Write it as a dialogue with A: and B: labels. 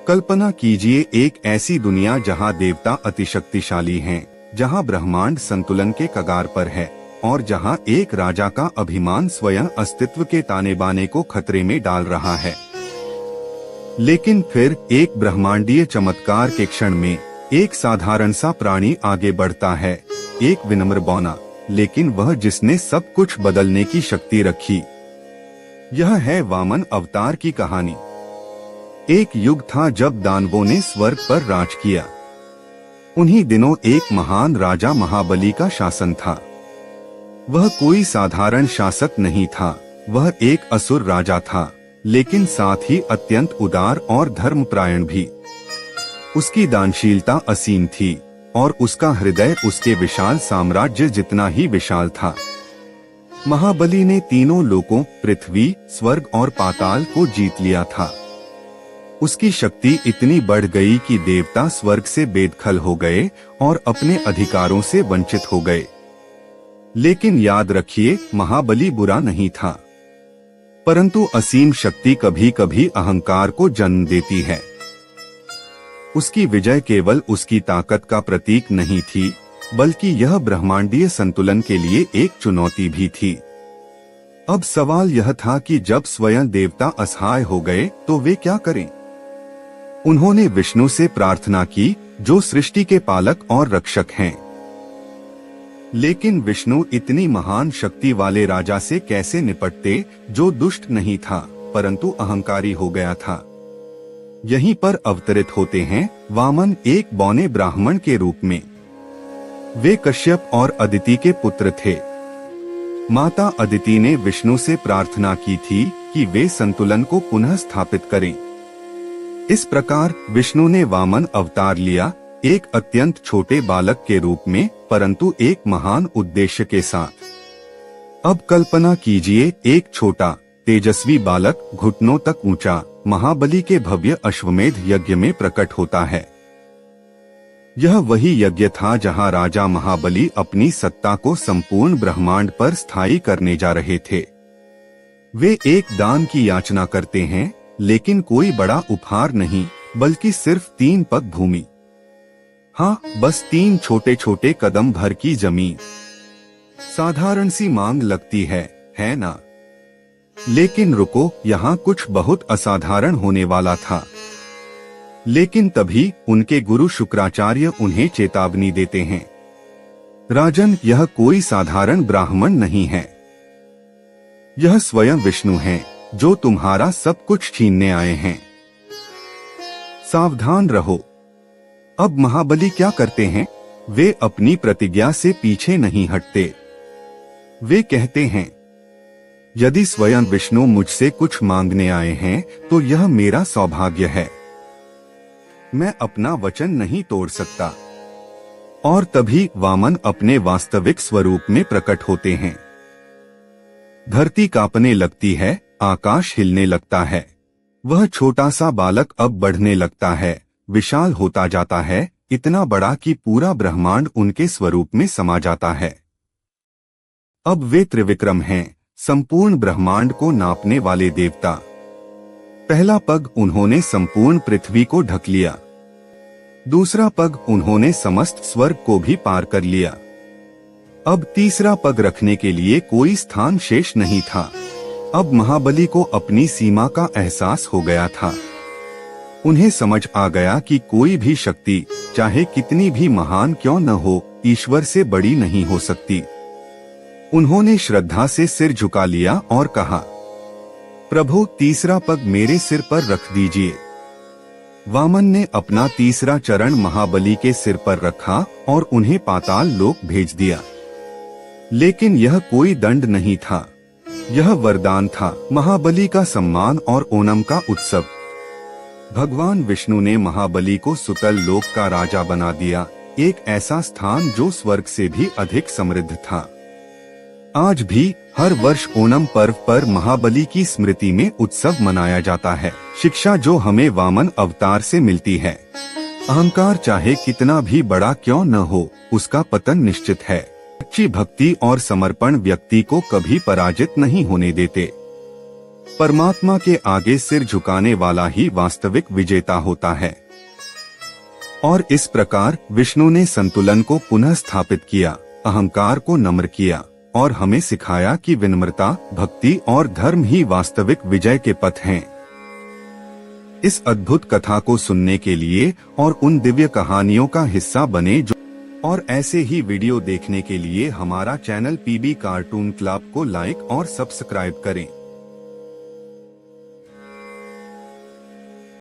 A: कल्पना कीजिए एक ऐसी दुनिया जहां देवता अतिशक्तिशाली हैं, जहां ब्रह्मांड संतुलन के कगार पर है और जहां एक राजा का अभिमान स्वयं अस्तित्व के ताने बाने को खतरे में डाल रहा है। लेकिन फिर एक ब्रह्मांडीय चमत्कार के क्षण में एक साधारण सा प्राणी आगे बढ़ता है, एक विनम्र बौना, लेकिन वह जिसने सब कुछ बदलने की शक्ति रखी। यह है वामन अवतार की कहानी। एक युग था जब दानवों ने स्वर्ग पर राज किया। उन्हीं दिनों एक महान राजा महाबली का शासन था। वह कोई साधारण शासक नहीं था, वह एक असुर राजा था, लेकिन साथ ही अत्यंत उदार और धर्मपरायण भी। उसकी दानशीलता असीम थी और उसका हृदय उसके विशाल साम्राज्य जितना ही विशाल था। महाबली ने तीनों लोकों पृथ्वी, स्वर्ग और पाताल को जीत लिया था। उसकी शक्ति इतनी बढ़ गई कि देवता स्वर्ग से बेदखल हो गए और अपने अधिकारों से वंचित हो गए। लेकिन याद रखिए, महाबली बुरा नहीं था, परंतु असीम शक्ति कभी कभी अहंकार को जन्म देती है। उसकी विजय केवल उसकी ताकत का प्रतीक नहीं थी, बल्कि यह ब्रह्मांडीय संतुलन के लिए एक चुनौती भी थी। अब सवाल यह था कि जब स्वयं देवता असहाय हो गए तो वे क्या करें। उन्होंने विष्णु से प्रार्थना की, जो सृष्टि के पालक और रक्षक हैं। लेकिन विष्णु इतनी महान शक्ति वाले राजा से कैसे निपटते, जो दुष्ट नहीं था परंतु अहंकारी हो गया था। यहीं पर अवतरित होते हैं वामन, एक बौने ब्राह्मण के रूप में। वे कश्यप और अदिति के पुत्र थे। माता अदिति ने विष्णु से प्रार्थना की थी कि वे संतुलन को पुनः स्थापित करें। इस प्रकार विष्णु ने वामन अवतार लिया, एक अत्यंत छोटे बालक के रूप में, परंतु एक महान उद्देश्य के साथ। अब कल्पना कीजिए, एक छोटा तेजस्वी बालक घुटनों तक ऊंचा महाबली के भव्य अश्वमेध यज्ञ में प्रकट होता है। यह वही यज्ञ था जहां राजा महाबली अपनी सत्ता को संपूर्ण ब्रह्मांड पर स्थायी करने जा रहे थे। वे एक दान की याचना करते हैं, लेकिन कोई बड़ा उपहार नहीं, बल्कि सिर्फ 3 पग भूमि। हाँ, बस 3 छोटे छोटे कदम भर की जमीन। साधारण सी मांग लगती है ना? लेकिन रुको, यहाँ कुछ बहुत असाधारण होने वाला था। लेकिन तभी उनके गुरु शुक्राचार्य उन्हें चेतावनी देते हैं, राजन, यह कोई साधारण ब्राह्मण नहीं है। यह स्वयं विष्णु हैं, जो तुम्हारा सब कुछ छीनने आए हैं। सावधान रहो। अब महाबली क्या करते हैं? वे अपनी प्रतिज्ञा से पीछे नहीं हटते। वे कहते हैं, यदि स्वयं विष्णु मुझसे कुछ मांगने आए हैं तो यह मेरा सौभाग्य है। मैं अपना वचन नहीं तोड़ सकता। और तभी वामन अपने वास्तविक स्वरूप में प्रकट होते हैं। धरती कांपने लगती है, आकाश हिलने लगता है। वह छोटा सा बालक अब बढ़ने लगता है, विशाल होता जाता है, इतना बड़ा कि पूरा ब्रह्मांड उनके स्वरूप में समा जाता है। अब वे त्रिविक्रम हैं, संपूर्ण ब्रह्मांड को नापने वाले देवता। पहला पग उन्होंने संपूर्ण पृथ्वी को ढक लिया। दूसरा पग उन्होंने समस्त स्वर्ग को भी पार कर लिया। अब तीसरा पग रखने के लिए कोई स्थान शेष नहीं था। अब महाबली को अपनी सीमा का एहसास हो गया था। उन्हें समझ आ गया कि कोई भी शक्ति, चाहे कितनी भी महान क्यों न हो, ईश्वर से बड़ी नहीं हो सकती। उन्होंने श्रद्धा से सिर झुका लिया और कहा, प्रभु, तीसरा पग मेरे सिर पर रख दीजिए। वामन ने अपना तीसरा चरण महाबली के सिर पर रखा और उन्हें पाताल लोक भेज दिया। लेकिन यह कोई दंड नहीं था, यह वरदान था, महाबली का सम्मान और ओणम का उत्सव। भगवान विष्णु ने महाबली को सुतल लोक का राजा बना दिया, एक ऐसा स्थान जो स्वर्ग से भी अधिक समृद्ध था। आज भी हर वर्ष ओणम पर्व पर महाबली की स्मृति में उत्सव मनाया जाता है। शिक्षा जो हमें वामन अवतार से मिलती है, अहंकार चाहे कितना भी बड़ा क्यों न हो, उसका पतन निश्चित है। सच्ची भक्ति और समर्पण व्यक्ति को कभी पराजित नहीं होने देते। परमात्मा के आगे सिर झुकाने वाला ही वास्तविक विजेता होता है। और इस प्रकार विष्णु ने संतुलन को पुनः स्थापित किया, अहंकार को नम्र किया और हमें सिखाया कि विनम्रता, भक्ति और धर्म ही वास्तविक विजय के पथ हैं। इस अद्भुत कथा को सुनने के लिए और उन दिव्य कहानियों का हिस्सा बने और ऐसे ही वीडियो देखने के लिए हमारा चैनल पीबी कार्टून क्लब को लाइक और सब्सक्राइब करें।